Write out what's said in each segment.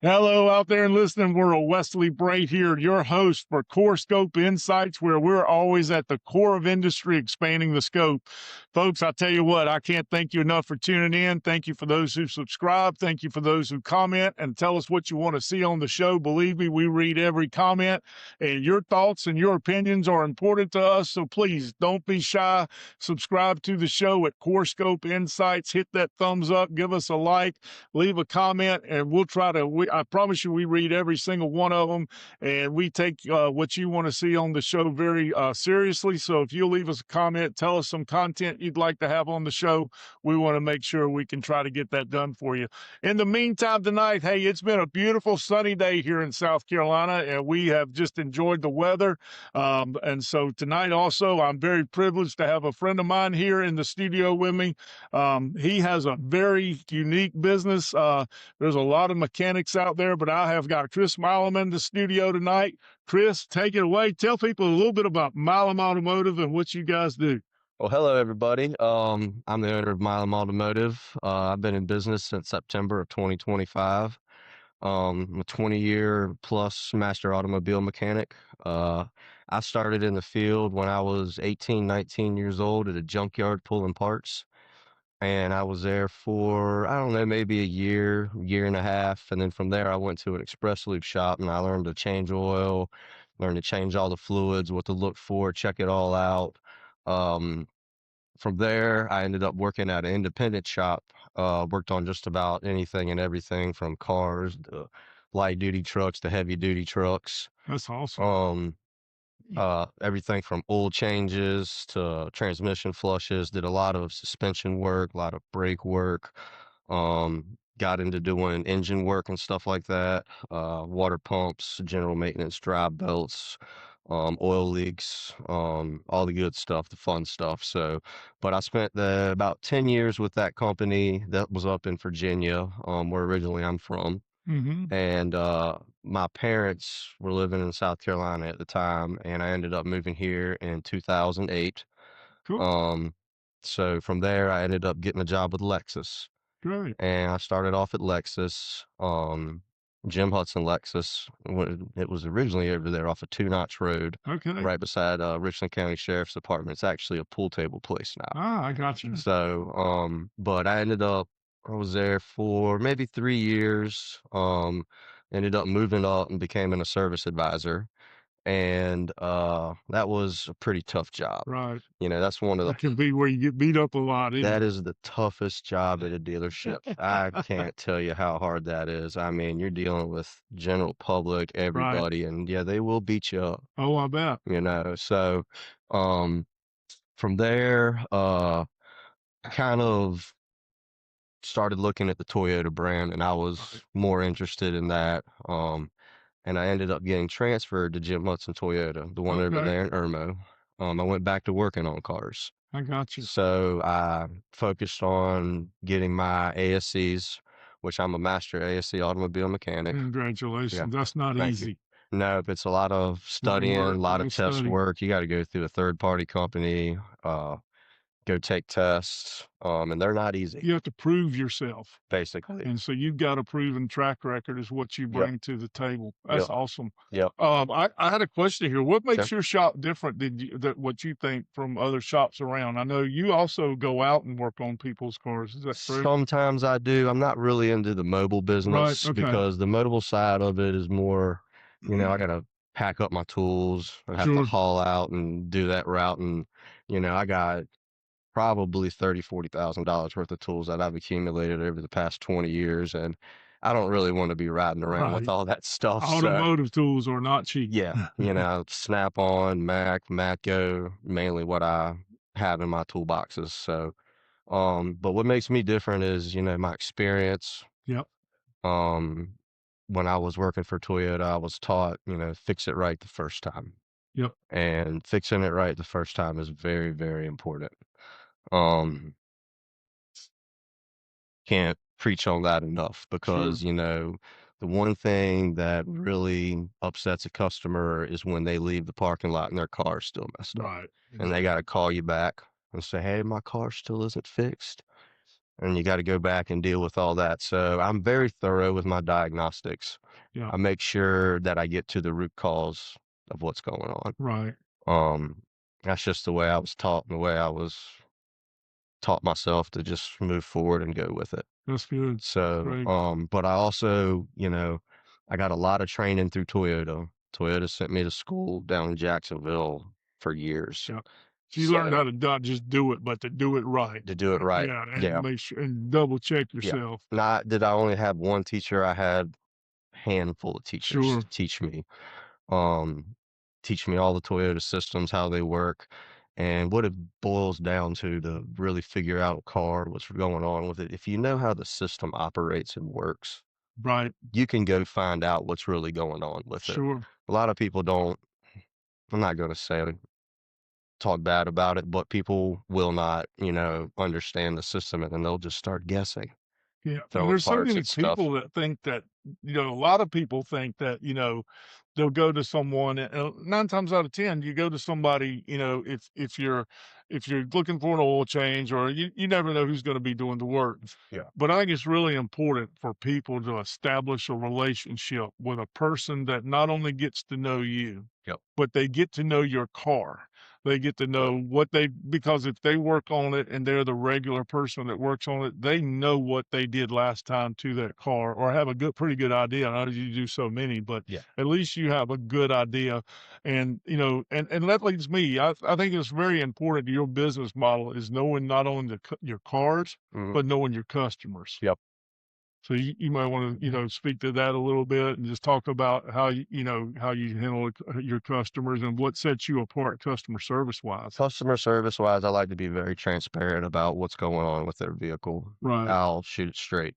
Hello, out there in listening world. Wesley Bray here, your host for Core Scope Insights, where we're always at the core of industry, expanding the scope. Folks, I tell you what, I can't thank you enough for tuning in. Thank you for those who subscribe. Thank you for those who comment and tell us what you want to see on the show. Believe me, we read every comment, and your thoughts and your opinions are important to us. So please don't be shy. Subscribe to the show at Core Scope Insights. Hit that thumbs up, give us a like, leave a comment, and we'll try to, I promise you, we read every single one of them, and we take what you want to see on the show very seriously. So if you'll leave us a comment, tell us some content you'd like to have on the show, we want to make sure we can try to get that done for you. In the meantime, tonight, hey, it's been a beautiful sunny day here in South Carolina, and we have just enjoyed the weather. And so tonight also, I'm very privileged to have a friend of mine here in the studio with me. He has a very unique business. There's a lot of mechanics out there, but I have got Chris Milam in the studio tonight. Chris, take it away. Tell people a little bit about Milam Automotive and what you guys do. Well, hello, everybody. I'm the owner of Milam Automotive. I've been in business since September of 2025. I'm a 20-year plus master automobile mechanic. I started in the field when I was 18, 19 years old at a junkyard pulling parts. And I was there for, I don't know, maybe a year, year and a half. And then from there, I went to an express lube shop and I learned to change oil, learned to change all the fluids, what to look for, check it all out. Um, from there, I ended up working at an independent shop, worked on just about anything and everything from cars to light duty trucks to heavy duty trucks. That's awesome. Everything from oil changes to transmission flushes, did a lot of suspension work, a lot of brake work, got into doing engine work and stuff like that, water pumps, general maintenance, drive belts, oil leaks, all the good stuff, the fun stuff. So, but I spent about 10 years with that company that was up in Virginia, where originally I'm from. Mm-hmm. And my parents were living in South Carolina at the time, and I ended up moving here in 2008. Cool. Um, so from there, I ended up getting a job with Lexus, Great. and I started off at Lexus, Jim Hudson Lexus. It was originally over there off of Two Notch Road, Okay. right beside Richland County Sheriff's Department. It's actually a pool table place now. I got you. So, but I was there for maybe 3 years, ended up moving up and became a service advisor. And that was a pretty tough job. Right. You know, that's one of That the can be where you get beat up a lot, isn't that it? is the toughest job at a dealership. I can't tell you how hard that is. I mean, you're dealing with general public, Right. everybody, and yeah, they will beat you up, Oh, I bet. you know. So, um, from there, kind of started looking at the Toyota brand and I was more interested in that. And I ended up getting transferred to Jim Hudson Toyota, the one over Okay. there in Irmo. I went back to working on cars. I got you. So I focused on getting my ASCs, which I'm a master ASC automobile mechanic. Yeah, Congratulations. That's not thank you. easy. No, it's a lot of studying, a Work, lot of and test study. work. You got to go through a third party company, go take tests, and they're not easy, You have to prove yourself. basically. And so you've got a proven track record is what you Yep, bring to the table. That's yep, awesome. yep. I had a question here. What Sure. makes your shop different that what you think from other shops around? I know you also go out and work on people's cars. Is that true? Sometimes I do. I'm not really into the mobile Right. business Okay. because the mobile side of it is more, I gotta pack up my tools. I have to Sure. haul out and do that route. And, I got probably $30,000-$40,000 worth of tools that I've accumulated over the past 20 years. And I don't really want to be riding around with Right. all that stuff. So Automotive tools are not cheap. yeah, Snap-on, Mac, Matco, mainly what I have in my toolboxes. So, but what makes me different is, my experience. Yep. Um, when I was working for Toyota, I was taught, fix it right the first time. Yep. And fixing it right the first time is very, very important. Um, can't preach on that enough Sure. because, the one thing that really upsets a customer is when they leave the parking lot and their car's still messed up. Right. And they got to call you back and say, hey, my car still isn't fixed. and you got to go back and deal with all that. So I'm very thorough with my diagnostics. Yeah. I make sure that I get to the root cause of what's going on. Right. That's just the way I was taught and the way I was taught myself to just move forward and go with it. That's good. So, Great. but I also, I got a lot of training through Toyota. Toyota sent me to school down in Jacksonville for years. Yeah. So you learned So how to not just do it, but to do it right. to do it right. Yeah, and Yeah. make sure and double check Yeah. yourself. Not did I only have one teacher, I had a handful of teachers Sure. to um, teach me all the Toyota systems, how they work, and what it boils down to really figure out a car, what's going on with it. If you know how the system operates and works, Right. you can go find out what's really going on with it. Sure. A lot of people don't, I'm not going to say talk bad about it, but people will not, understand the system and then they'll just start guessing, Yeah, and throwing there's so parts many at stuff. people that think that, a lot of people think that, they'll go to someone, and 9 times out of 10, you go to somebody, if you're looking for an oil change, or you never know who's gonna be doing the work. Yeah. But I think it's really important for people to establish a relationship with a person that not only gets to know you, Yep. but they get to know your car. They get to know what because if they work on it and they're the regular person that works on it, they know what they did last time to that car, or have a pretty good idea. I know you do so many, but Yeah. at least you have a good idea. And, and that leads me, I think it's very important to your business model is knowing not only your cars, Mhm. but knowing your customers. Yep. So you might want to, speak to that a little bit and just talk about how how you handle your customers and what sets you apart customer service wise. Customer service wise, I like to be very transparent about what's going on with their vehicle. Right. I'll shoot it straight.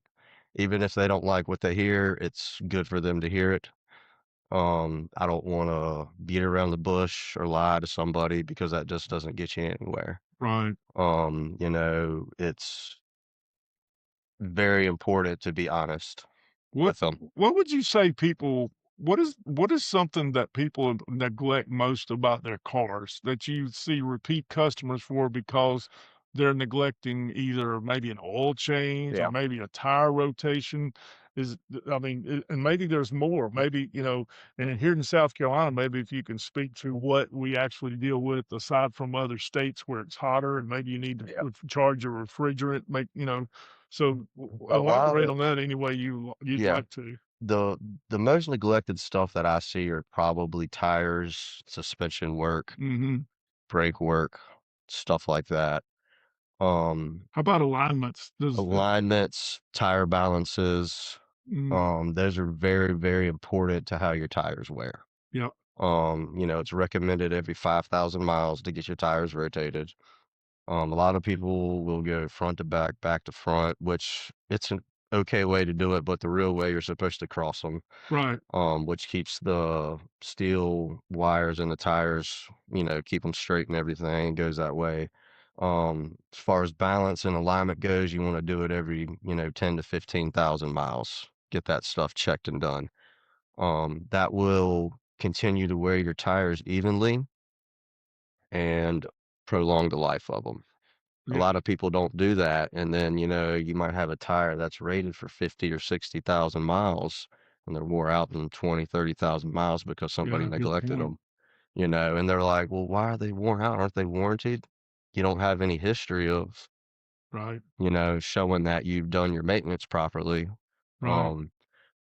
Even if they don't like what they hear, it's good for them to hear it. I don't want to beat around the bush or lie to somebody because that just doesn't get you anywhere. Right. It's very important to be honest What with them. what would you say people what is something that people neglect most about their cars that you see repeat customers for because they're neglecting either maybe an oil change or Yeah. maybe a tire rotation? I mean, and maybe there's more. Maybe, and here in South Carolina, maybe if you can speak to what we actually deal with aside from other states where it's hotter and maybe you need to Yeah. charge a refrigerant, so A lot elaborate of on that any way you'd yeah. like to. The the most neglected stuff that I see are probably tires, suspension work, Mhm. brake work, stuff like that. Um, How about alignments? Alignments, tire balances, Mm, those are very, very important to how your tires wear. yep, It's recommended every 5,000 miles to get your tires rotated. A lot of people will go front to back, back to front, which it's an okay way to do it, but the real way you're supposed to cross them, right, which keeps the steel wires in the tires, keep them straight and everything. It goes that way. As far as balance and alignment goes, you want to do it every, 10 to 15,000 miles. Get that stuff checked and done. That will continue to wear your tires evenly and prolong the life of them. A yeah, lot of people don't do that, and then, you might have a tire that's rated for 50 or 60,000 miles, and they're wore out in 20, 30,000 miles because somebody yeah, good neglected point, them. And they're like, "Well, why are they worn out? Aren't they warranted?" You don't have any history of, right, showing that you've done your maintenance properly. right. Um,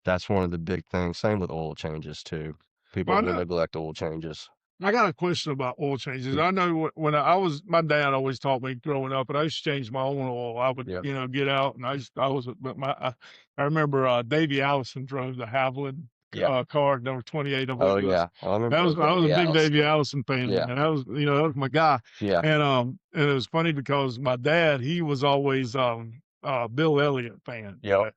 that's one of the big things. Same with oil changes too. People Well, will neglect oil changes. I got a question about oil changes. Mm. I know when I was, my dad always taught me growing up, and I used to change my own oil. I would, Yep. get out and I was, but I remember Davey Allison drove the Haviland Yeah. car, number 28, I believe Oh it was. yeah. I remember I those was a Davey big Allison. Davey Allison fan, Yeah. and that was my guy. Yeah. And it was funny because my dad, he was always Bill Elliott fan. Yep.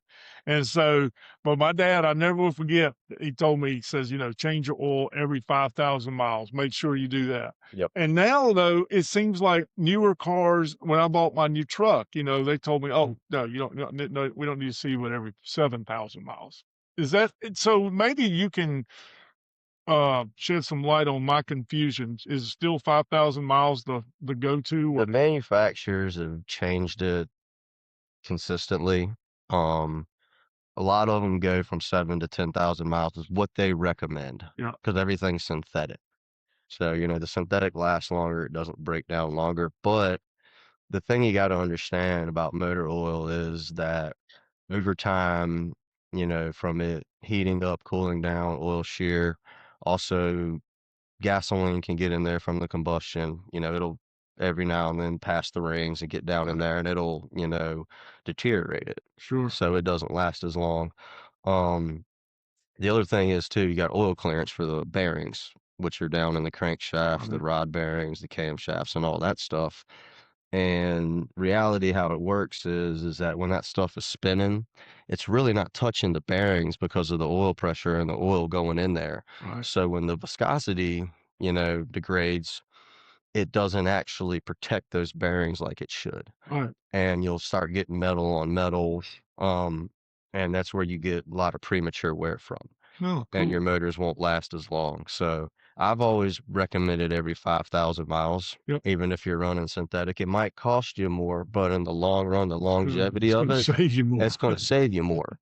And so, but my dad, I never will forget, he told me, he says, change your oil every 5,000 miles. Make sure you do that. Yep. And now, though, it seems like newer cars, when I bought my new truck, they told me, oh, no, no, we don't need to see you at every 7,000 miles. Is that so? Maybe you can shed some light on my confusion. Is still 5,000 miles the go to? The manufacturers have changed it consistently. Um, a lot of them go from 7 to 10,000 miles is what they recommend Yeah. because everything's synthetic. So, the synthetic lasts longer, it doesn't break down longer. But the thing you got to understand about motor oil is that over time, from it heating up, cooling down, oil shear, also gasoline can get in there from the combustion. It'll every now and then pass the rings and get down in there and it'll, deteriorate it. Sure. So it doesn't last as long. Um, the other thing is too, you got oil clearance for the bearings, which are down in the crankshaft, the Right. rod bearings, the camshafts, and all that stuff. And reality, how it works is that when that stuff is spinning, it's really not touching the bearings because of the oil pressure and the oil going in there. Right. So when the viscosity, degrades, it doesn't actually protect those bearings like it should. Right. And you'll start getting metal on metal. Um, and that's where you get a lot of premature wear from. Oh, And your cool. motors won't last as long. So I've always recommended every 5,000 miles, Yep. even if you're running synthetic. It might cost you more, but in the long run, the longevity It's of going to it, save you more. it's going to save you more.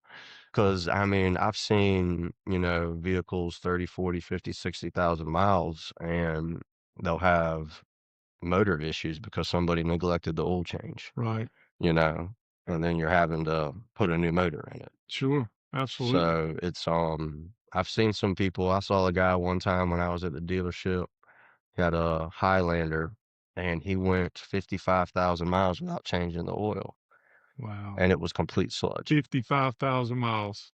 Because, I mean, I've seen, vehicles 30, 40, 50, 60,000 miles, and they'll have motor issues because somebody neglected the oil change, Right. and then you're having to put a new motor in it. Sure. Absolutely. So it's I've seen some people. I saw a guy one time when I was at the dealership. He had a Highlander and he went 55,000 miles without changing the oil Wow. and it was complete sludge. 55,000 miles.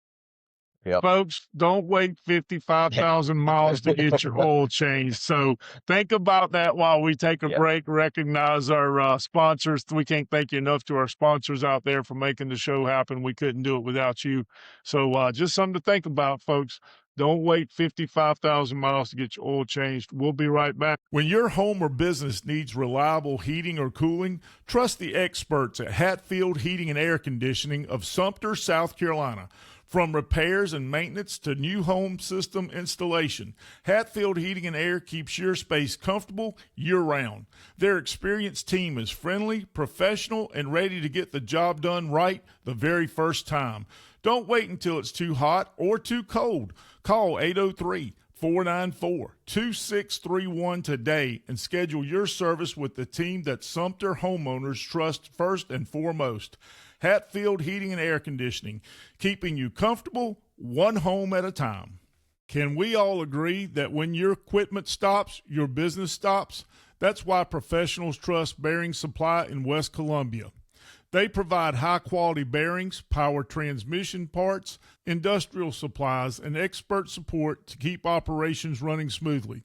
Yep. Folks, don't wait 55,000 miles to get your oil changed. So think about that while we take a Yeah. break. Recognize our sponsors. We can't thank you enough to our sponsors out there for making the show happen. We couldn't do it without you. So just something to think about, folks. Don't wait 55,000 miles to get your oil changed. We'll be right back. When your home or business needs reliable heating or cooling, trust the experts at Hatfield Heating and Air Conditioning of Sumter, South Carolina. From repairs and maintenance to new home system installation, Hatfield Heating and Air keeps your space comfortable year-round. Their experienced team is friendly, professional, and ready to get the job done right the very first time. Don't wait until it's too hot or too cold. Call 803-494-2631 today and schedule your service with the team that Sumter homeowners trust first and foremost. Hatfield Heating and Air Conditioning, keeping you comfortable one home at a time. Can we all agree that when your equipment stops, your business stops? That's why professionals trust Bearing Supply in West Columbia. They provide high-quality bearings, power transmission parts, industrial supplies, and expert support to keep operations running smoothly.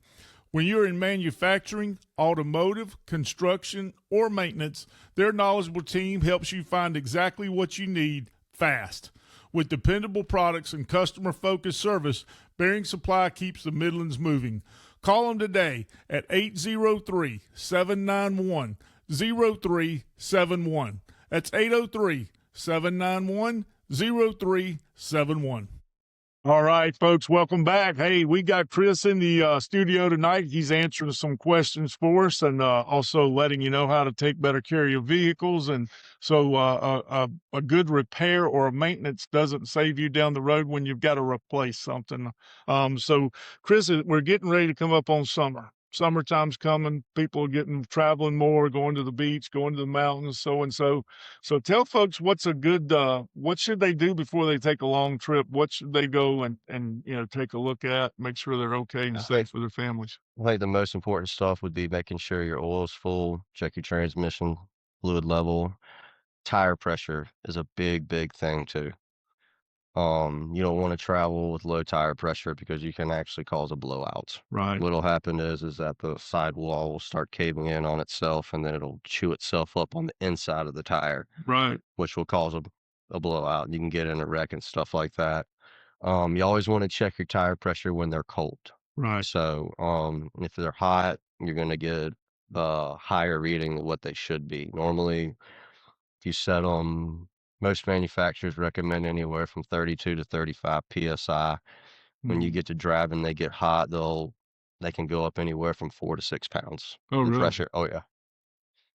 When you're in manufacturing, automotive, construction, or maintenance, their knowledgeable team helps you find exactly what you need fast. With dependable products and customer-focused service, Bearing Supply keeps the Midlands moving. Call them today at 803-791-0371. That's 803-791-0371. All right, folks, welcome back. Hey, we got Chris in the studio tonight. He's answering some questions for us and also letting you know how to take better care of your vehicles. And so a good repair or a maintenance doesn't save you down the road when you've got to replace something. So, Chris, we're getting ready to come up on summer. Summertime's coming. People are getting traveling more, going to the beach, going to the mountains, so and so. So tell folks what's a good what should they do before they take a long trip? What should they go and take a look at, make sure they're okay and safe for their families? I think the most important stuff would be making sure your oil is full, check your transmission fluid level. Tire pressure is a big, big thing too. You don't want to travel with low tire pressure because you can actually cause a blowout. Right. What'll happen is that the sidewall will start caving in on itself and then it'll chew itself up on the inside of the tire, Right. which will cause a blowout. You can get in a wreck and stuff like that. You always want to check your tire pressure when they're cold. Right. So, if they're hot, you're going to get a higher reading than what they should be. Normally, if you set them, most manufacturers recommend anywhere from 32 to 35 psi. When you get to driving, they get hot. They can go up anywhere from 4 to 6 pounds Oh, in really? pressure. Oh yeah.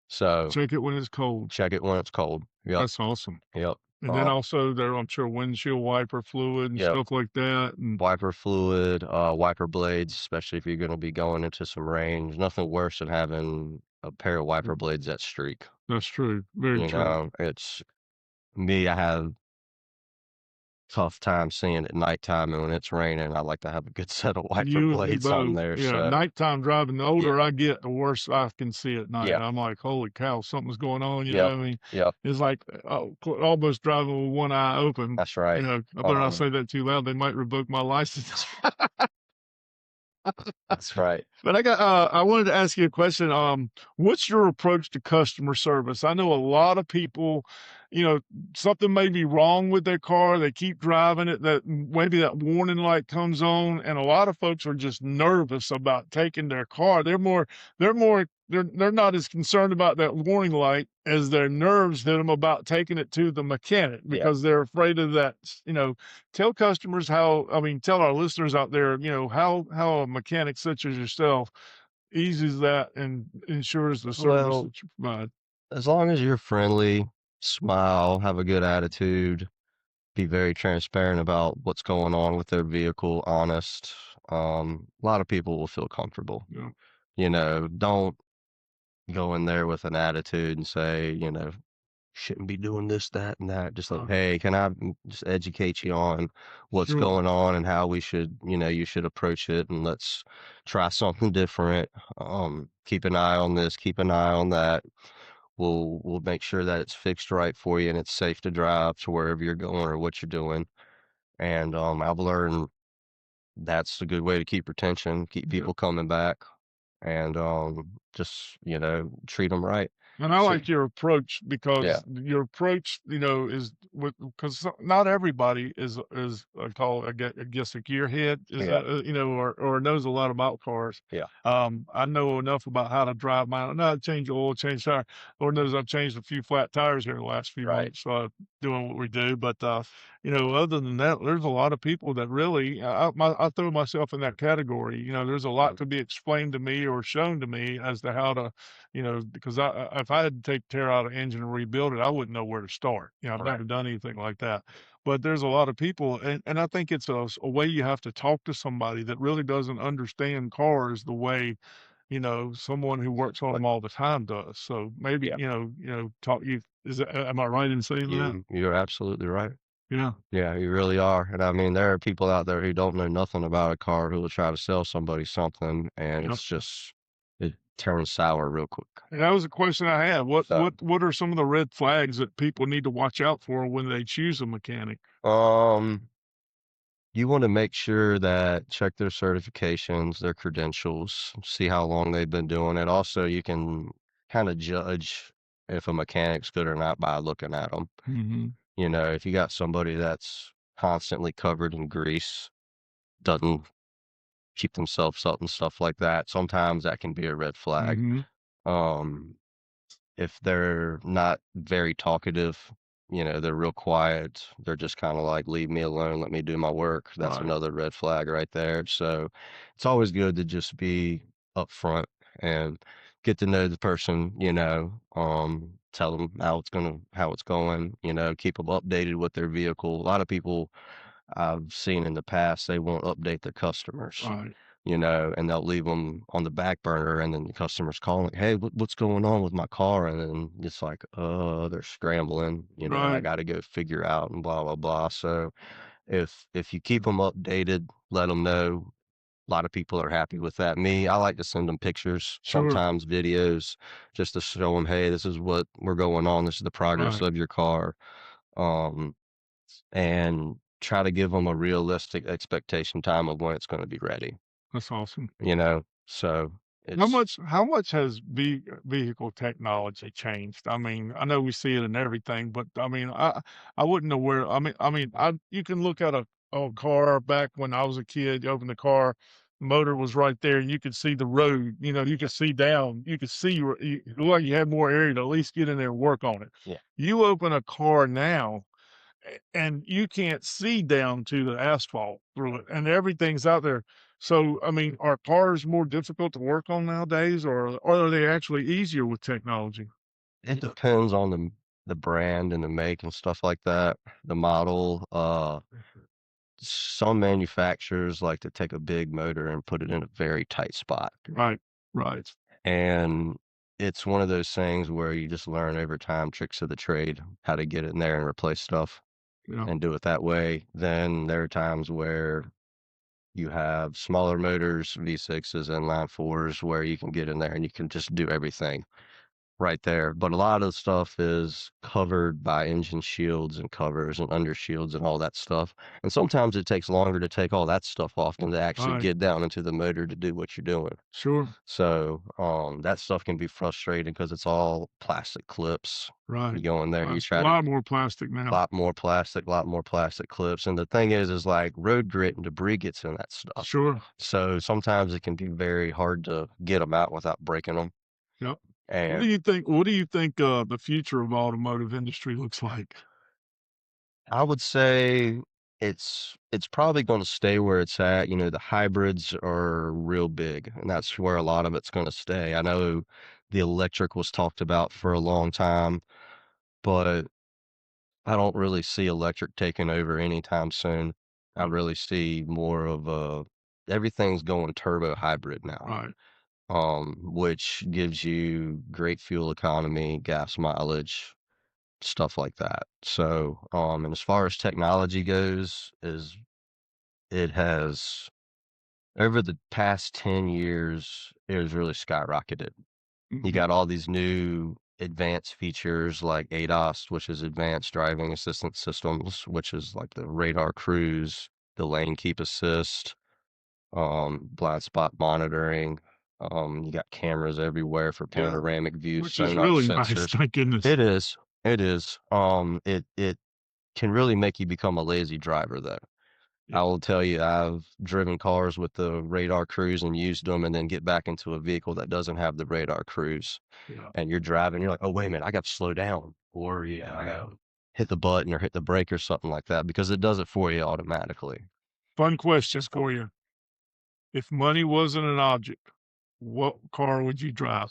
So Check it when it's cold. check it when it's cold. Yep. That's awesome. Yep. And then also there, I'm sure windshield wiper fluid and Yep. stuff like that. And Wiper fluid, wiper blades, especially if you're going to be going into some range. Nothing worse than having a pair of wiper blades that streak. that's true. Very You true. know, it's me. I have tough time seeing at nighttime, and when it's raining, I like to have a good set of wiper You and me blades on both. there. Yeah. So Nighttime driving, the yeah, older I get, the worse I can see at night. yeah, I'm like, holy cow, something's going on. You know yep, what I mean? yep. It's like almost driving with one eye open. That's You right. know, I better not Um, say that too loud. They might revoke my license. that's right. But I wanted to ask you a question. What's your approach to customer service? I know a lot of people, you know, something may be wrong with their car. They keep driving it, that maybe that warning light comes on, and a lot of folks are just nervous about taking their car. They're not as concerned about that warning light as their nerves hit them about taking it to the mechanic Yeah. because they're afraid of that, you know. Tell customers how, I mean, tell our listeners out there, you know, how a mechanic such as yourself eases that and ensures the service Well, that you provide. as long as you're friendly, smile, have a good attitude, be very transparent about what's going on with their vehicle, honest, a lot of people will feel comfortable. Yeah. You know, don't go in there with an attitude and say, you know, shouldn't be doing this, that, and that. Just like, hey, can I just educate you on what's Sure. going on and how we should, you know, you should approach it, and let's try something different. Keep an eye on this, keep an eye on that. We'll make sure that it's fixed right for you and it's safe to drive to wherever you're going or what you're doing. And I've learned that's a good way to keep retention, keep Yeah. people coming back, and just, you know, treat them right. And I So like your approach yeah, because your approach, you know, is with because not everybody is I guess a gearhead is yeah, you know, or knows a lot about cars. yeah, I know enough about how to drive mine. I know how to change oil, change tire. Lord knows I've changed a few flat tires here in the last few right, months, doing what we do. But you know, other than that, there's a lot of people that really I throw myself in that category. You know, there's a lot mhm, to be explained to me or shown to me as to how to, you know, because if I had to tear out an engine and rebuild it, I wouldn't know where to start. You know, I've right, never done anything like that. But there's a lot of people, and I think it's a way you have to talk to somebody that really doesn't understand cars the way, you know, someone who works on but them all the time does. So maybe, yeah, talk you is that, am I right in saying that? you're absolutely right. Yeah. Yeah, you really are. And I mean, there are people out there who don't know nothing about a car who will try to sell somebody something, and Yep. it's just it turns sour real quick. And that was a question I had. What So, what what are some of the red flags that people need to watch out for when they choose a mechanic? um, you want to make sure that check their certifications, their credentials, see how long they've been doing it. Also, you can kind of judge if a mechanic's good or not by looking at them. Mhm. You know, if you got somebody that's constantly covered in grease, doesn't keep themselves up and stuff like that, sometimes that can be a red flag. Mhm. Um, if they're not very talkative, you know, they're real quiet, they're just kind of like, leave me alone, let me do my work. That's Right. another red flag right there. So it's always good to just be upfront and get to know the person, you know, tell them how it's going, you know, keep them updated with their vehicle. A lot of people I've seen in the past, they won't update their customers, Right. you know, and they'll leave them on the back burner, and then the customer's calling, "Hey, what's going on with my car?" And then it's like, they're scrambling, you know, I Right. got to go figure out and blah blah blah. So if you keep them updated, let them know. A lot of people are happy with that. Me, I like to send them pictures, Sure. sometimes videos, just to show them, hey, this is what we're going on. This is the progress Right. of your car. Um, and try to give them a realistic expectation time of when it's gonna be ready, That's awesome. you know? So, How it's much how much has vehicle technology changed? I mean, I know we see it in everything, but I mean, I wouldn't know where. I you can look at a car back when I was a kid. You open the car, motor was right there, and you could see the road. You know, you could see down. You could see it looked like you had more area to at least get in there and work on it. yeah. You open a car now, and you can't see down to the asphalt through it, and everything's out there. So, I mean, are cars more difficult to work on nowadays, or are they actually easier with technology? It depends on the brand and the make and stuff like that, the model. Some manufacturers like to take a big motor and put it in a very tight spot. Right. Right. And it's one of those things where you just learn over time tricks of the trade, how to get in there and replace stuff Yeah. and do it that way. Then there are times where you have smaller motors, V6s, inline fours, where you can get in there and you can just do everything right there. But a lot of the stuff is covered by engine shields and covers and under shields and all that stuff. And sometimes it takes longer to take all that stuff off than to actually Right. get down into the motor to do what you're doing. Sure. So that stuff can be frustrating because it's all plastic clips. Right. You go in there, you A try to lot more plastic now. lot more plastic clips. And the thing is like road grit and debris gets in that stuff. Sure. So sometimes it can be very hard to get them out without breaking them. Yep. What And do you think? What do you think the future of automotive industry looks like? I would say it's probably going to stay where it's at. You know, the hybrids are real big, and that's where a lot of it's going to stay. I know the electric was talked about for a long time, but I don't really see electric taking over anytime soon. I really see more of everything's going turbo hybrid now, Right. which gives you great fuel economy, gas mileage, stuff like that. So, and as far as technology goes, is it has over the past 10 years, it has really skyrocketed. You Mhm. got all these new advanced features like ADAS, which is Advanced Driving Assistance Systems, which is like the radar cruise, the lane keep assist, blind spot monitoring. You got cameras everywhere for Yeah. panoramic view, Which is sonar really nice. sensors. Thank goodness. It is. It is. It can really make you become a lazy driver, though. I Yeah. will tell you, I've driven cars with the radar cruise and used them, and then get back into a vehicle that doesn't have the radar cruise, Yeah. and you're driving, you're like, oh wait a minute, I got to slow down, or yeah, I got to hit the button or hit the brake or something like that because it does it for you automatically. Fun question for you. If money wasn't an object, what car would you drive?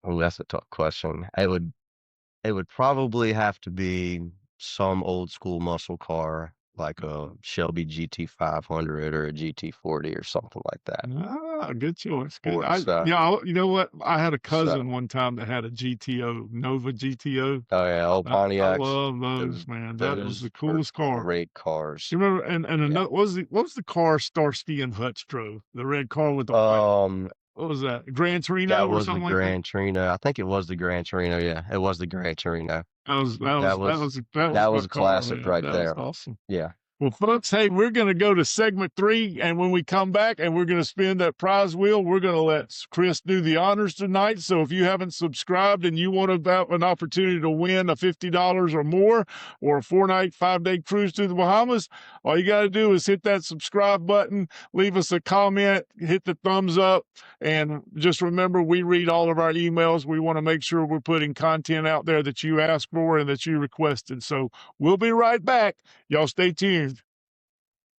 Oh, that's a tough question. It would probably have to be some old school muscle car, like a Shelby GT500 or a GT40 or something like that. Ah, good choice. Good. Or so, You know what? I had a so, cousin one time that had a GTO, Nova GTO. oh yeah, old I Pontiacs. love Those, those, man. That was those the are coolest car. great cars. You remember? And Yeah. another what was the car Starsky and Hutch drove? The red car with the white. Um, What was that? Gran that Torino or was the something like that? Gran Torino. I think it was the Gran Torino. Yeah, it was the Gran Torino. That was That was my a car, classic man. right That was there. awesome. Yeah. Well, folks, hey, we're going to go to segment 3, and when we come back and we're going to spin that prize wheel, we're going to let Chris do the honors tonight. So if you haven't subscribed and you want to have an opportunity to win a $50 or more or a 4-night, 5-day cruise to the Bahamas, all you got to do is hit that subscribe button, leave us a comment, hit the thumbs up, and just remember, we read all of our emails. We want to make sure we're putting content out there that you asked for and that you requested. So we'll be right back. Y'all stay tuned.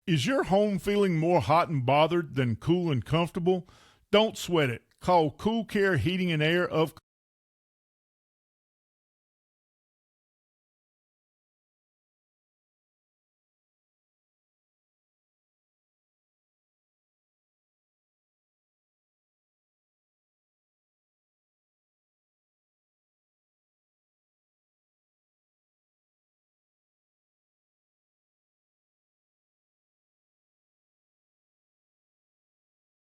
Is your home feeling more hot and bothered than cool and comfortable? Don't sweat it. Call Cool Care Heating and Air of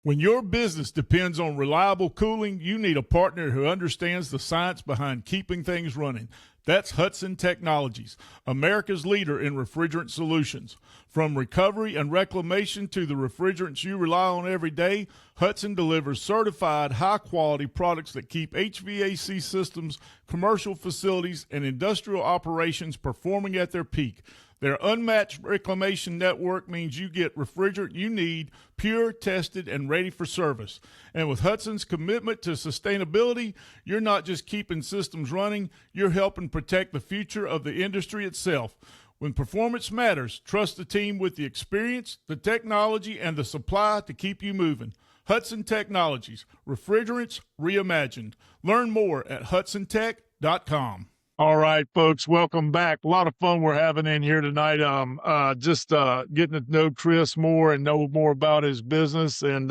When your business depends on reliable cooling, you need a partner who understands the science behind keeping things running. That's Hudson Technologies, America's leader in refrigerant solutions. From recovery and reclamation to the refrigerants you rely on every day, Hudson delivers certified, high-quality products that keep HVAC systems, commercial facilities, and industrial operations performing at their peak. Their unmatched reclamation network means you get refrigerant you need, pure, tested, and ready for service. And with Hudson's commitment to sustainability, you're not just keeping systems running, you're helping protect the future of the industry itself. When performance matters, trust the team with the experience, the technology, and the supply to keep you moving. Hudson Technologies, refrigerants reimagined. Learn more at HudsonTech.com. All right, folks, welcome back. A lot of fun we're having in here tonight. Just getting to know Chris more and know more about his business and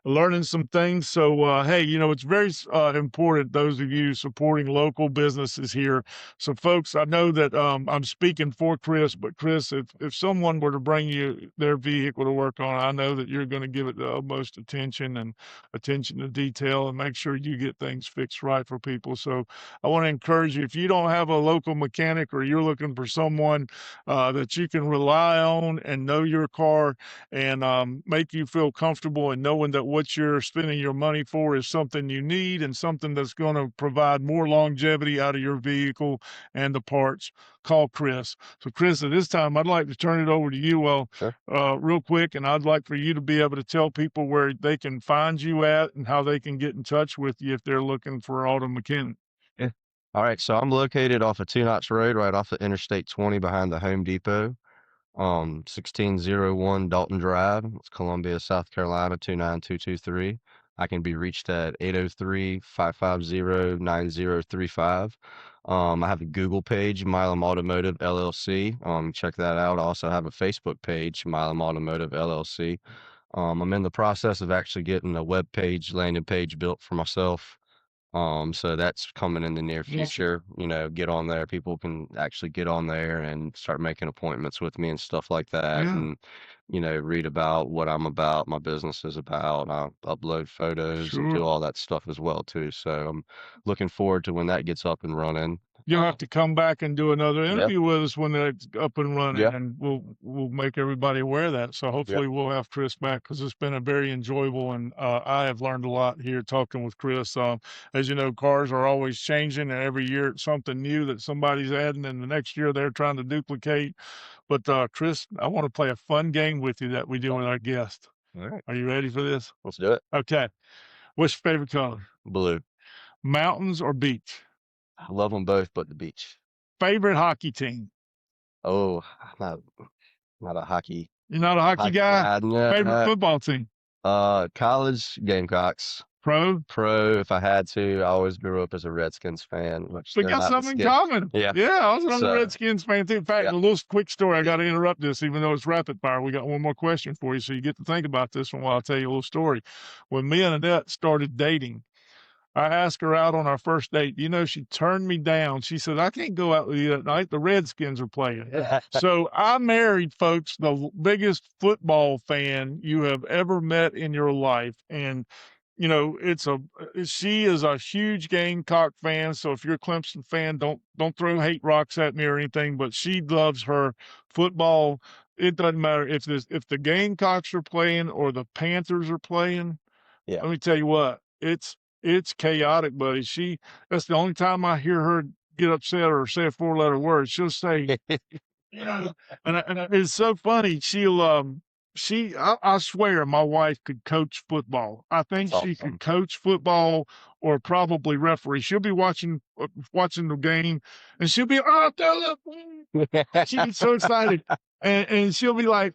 learning some things. So, hey, it's very important, those of you supporting local businesses here. So, folks, I know that I'm speaking for Chris, but Chris, if someone were to bring you their vehicle to work on, I know that you're going to give it the utmost attention and attention to detail and make sure you get things fixed right for people. So, I want to encourage you, if you don't have a local mechanic or you're looking for someone that you can rely on and know your car and make you feel comfortable and knowing that what you're spending your money for is something you need and something that's going to provide more longevity out of your vehicle and the parts, call Chris. So, Chris, at this time, I'd like to turn it over to you, Sure. real quick, and I'd like for you to be able to tell people where they can find you at and how they can get in touch with you if they're looking for auto mechanic. Yeah. All right. So I'm located off of Two Notch Road, right off of Interstate 20 behind the Home Depot. 1601 Dalton Drive. It's Columbia, South Carolina, 29223. I can be reached at 803-550-9035. I have a Google page, Milam Automotive LLC. Check that out. I also have a Facebook page, Milam Automotive LLC. I'm in the process of actually getting a web page, landing page built for myself. So that's coming in the near Yeah. future. Get on there. People can actually get on there and start making appointments with me and stuff like that. Yeah. And, read about what I'm about, my business is about. I upload photos and do Sure. all that stuff as well too. So I'm looking forward to when that gets up and running. You'll have to come back and do another Yeah. interview with us when it's up and running, Yeah. and we'll make everybody aware of that. So hopefully we'll have Chris back because it's been a very enjoyable, and I have learned a lot here talking with Chris. As you know, cars are always changing, and every year it's something new that somebody's adding, and the next year they're trying to duplicate. But Chris, I want to play a fun game with you that we do with our guest. All right. Are you ready for this? Let's do it. Okay. What's your favorite color? Blue. Mountains or beach? I love them both, but the beach. Favorite hockey team? Oh, I'm not a hockey You're not a hockey guy? Favorite guy. football team? College Gamecocks. Pro? Pro, if I had to. I always grew up as a Redskins fan, which We they're got not the something in skin. common. Yeah. Yeah, I was a So, Redskins fan too. In fact, yeah. a little quick story. I got to interrupt this, even though it's rapid fire. We got one more question for you, so you get to think about this one while I tell you a little story. When me and Annette started dating, I asked her out on our first date. She turned me down. She said, I can't go out with you that night. The Redskins are playing. So I married, folks, the biggest football fan you have ever met in your life. And she is a huge Gamecock fan. So if you're a Clemson fan, don't throw hate rocks at me or anything, but she loves her football. It doesn't matter if the Gamecocks are playing or the Panthers are playing. Yeah. Let me tell you what, it's chaotic, buddy. That's the only time I hear her get upset or say a 4-letter word. She'll say, and it's so funny. I swear my wife could coach football. I think That's she awesome. could coach football or probably referee. She'll be watching the game and she'll be, she gets so excited. And she'll be like,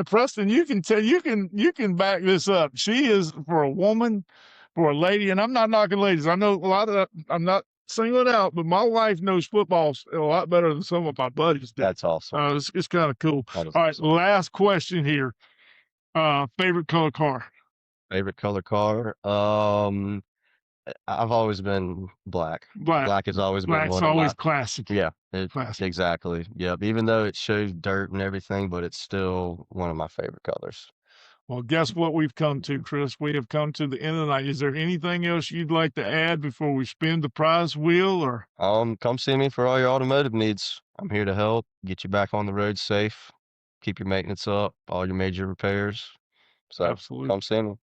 Preston, you can tell, you can back this up. She is, for a woman, for a lady, and I'm not knocking ladies. I know a lot of that. I'm not singling it out, but my wife knows football a lot better than some of my buddies do. That's awesome. It's kind of cool. That is All right, awesome. last question here. Favorite color car? Favorite color car? I've always been black. Black. Black has always been Black's one of always my. classic. Yeah, Classic. exactly. Yep. Even though it shows dirt and everything, but it's still one of my favorite colors. Well, guess what we've come to, Chris? We have come to the end of the night. Is there anything else you'd like to add before we spin the prize wheel? Or Come see me for all your automotive needs. I'm here to help get you back on the road safe, keep your maintenance up, all your major repairs. So absolutely. come see me.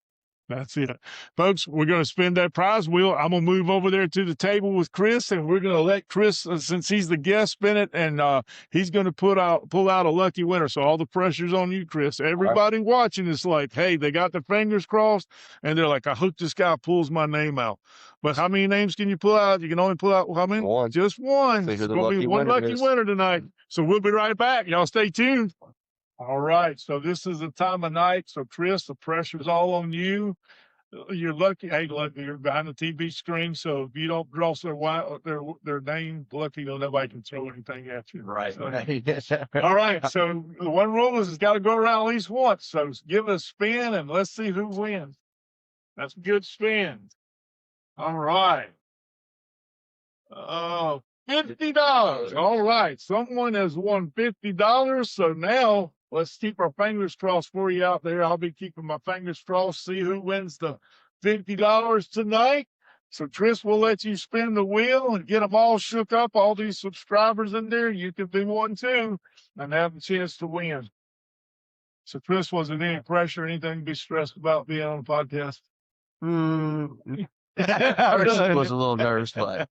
That's it. Folks, we're going to spin that prize wheel. I'm going to move over there to the table with Chris, and we're going to let Chris, since he's the guest, spin it, and he's going to pull out a lucky winner. So all the pressure's on you, Chris. Everybody watching is like, hey, they got their fingers crossed, and they're like, I hope this guy pulls my name out. But how many names can you pull out? You can only pull out how many? One. Just one. It's going to be one lucky winner tonight. So we'll be right back. Y'all stay tuned. All right, so this is the time of night. So, Chris, the pressure's all on you. You're lucky. Hey, look, you're behind the TV screen, so if you don't cross their name, lucky nobody can throw anything at you. Right. So, Right. all right. So the one rule is it's got to go around at least once. So give it a spin and let's see who wins. That's a good spin. All right. $50. All right. Someone has won $50. So now let's keep our fingers crossed for you out there. I'll be keeping my fingers crossed, see who wins the $50 tonight. So Tris will let you spin the wheel and get them all shook up, all these subscribers in there. You can be one too and have a chance to win. So Tris, was it any pressure, anything to be stressed about being on the podcast? I was a little nervous, but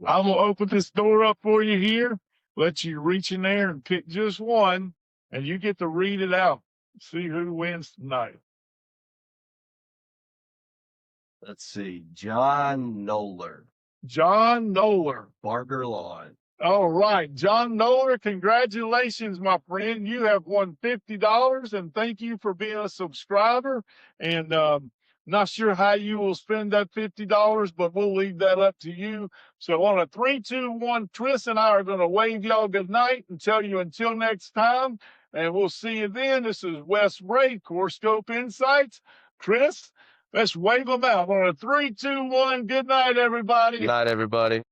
I'm gonna open this door up for you here, let you reach in there and pick just one, and you get to read it out. See who wins tonight. Let's see. John Noller, John Noller. Barker Lawn. All right, John Noller, congratulations, my friend. You have won $50, and thank you for being a subscriber. And not sure how you will spend that $50, but we'll leave that up to you. So on a 3, 2, 1, Tris and I are going to wave y'all good night and tell you until next time. And we'll see you then. This is Wes Bray, CoreScope Insights. Tris, let's wave them out on a 3, 2, 1. Good night, everybody. good night, everybody.